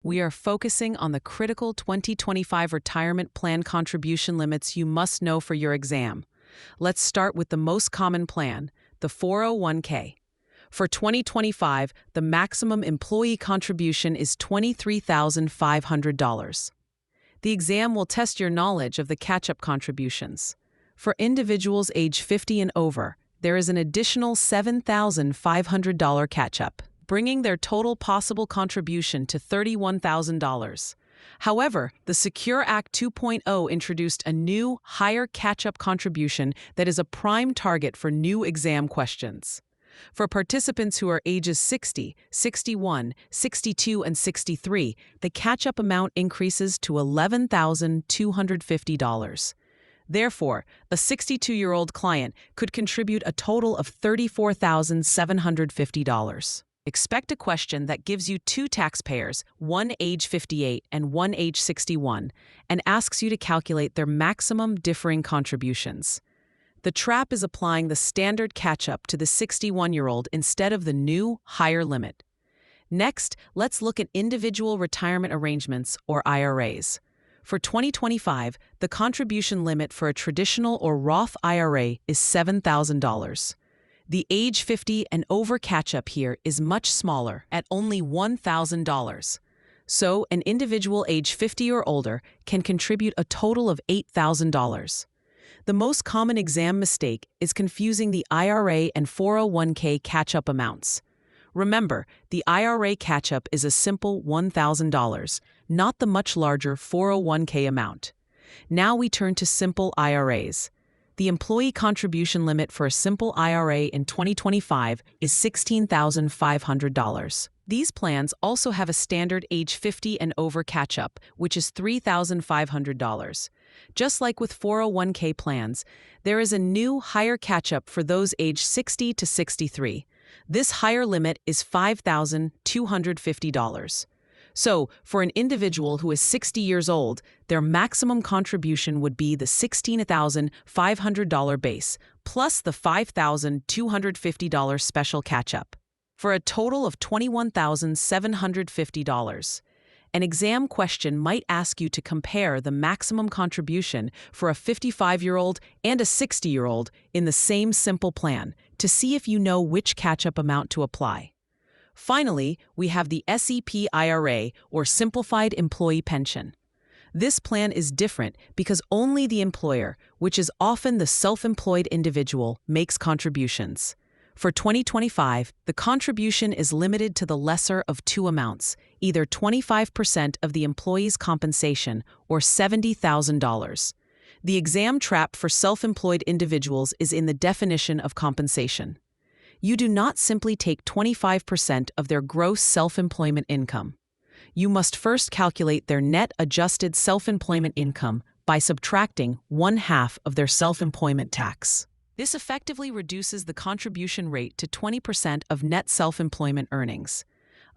we are focusing on the critical 2025 retirement plan contribution limits you must know for your exam. Let's start with the most common plan, the 401k. For 2025, the maximum employee contribution is $23,500. The exam will test your knowledge of the catch-up contributions. For individuals age 50 and over, there is an additional $7,500 catch-up, bringing their total possible contribution to $31,000. However, the Secure Act 2.0 introduced a new, higher catch-up contribution that is a prime target for new exam questions. For participants who are ages 60, 61, 62, and 63, the catch-up amount increases to $11,250. Therefore, a 62-year-old client could contribute a total of $34,750. Expect a question that gives you two taxpayers, one age 58 and one age 61, and asks you to calculate their maximum differing contributions. The trap is applying the standard catch-up to the 61-year-old instead of the new, higher limit. Next, let's look at individual retirement arrangements, or IRAs. For 2025, the contribution limit for a traditional or Roth IRA is $7,000. The age 50 and over catch-up here is much smaller, at only $1,000. So, an individual age 50 or older can contribute a total of $8,000. The most common exam mistake is confusing the IRA and 401k catch-up amounts. Remember, the IRA catch-up is a simple $1,000, not the much larger 401k amount. Now we turn to simple IRAs. The employee contribution limit for a simple IRA in 2025 is $16,500. These plans also have a standard age 50 and over catch-up, which is $3,500. Just like with 401k plans, there is a new higher catch-up for those aged 60 to 63. This higher limit is $5,250. So, for an individual who is 60 years old, their maximum contribution would be the $16,500 base, plus the $5,250 special catch-up, for a total of $21,750. An exam question might ask you to compare the maximum contribution for a 55-year-old and a 60-year-old in the same simple plan to see if you know which catch-up amount to apply. Finally, we have the SEP IRA, or Simplified Employee Pension. This plan is different because only the employer, which is often the self-employed individual, makes contributions. For 2025, the contribution is limited to the lesser of two amounts, either 25% of the employee's compensation or $70,000. The exam trap for self-employed individuals is in the definition of compensation. You do not simply take 25% of their gross self-employment income. You must first calculate their net adjusted self-employment income by subtracting 1/2 of their self-employment tax. This effectively reduces the contribution rate to 20% of net self-employment earnings.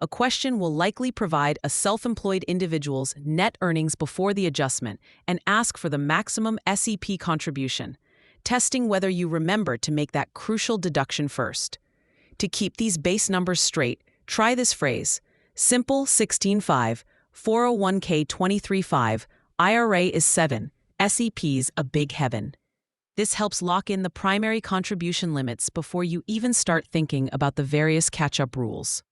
A question will likely provide a self-employed individual's net earnings before the adjustment and ask for the maximum SEP contribution, testing whether you remember to make that crucial deduction first. To keep these base numbers straight, try this phrase: simple 16.5, 401k 23.5, IRA is 7, SEP's a big heaven. This helps lock in the primary contribution limits before you even start thinking about the various catch-up rules.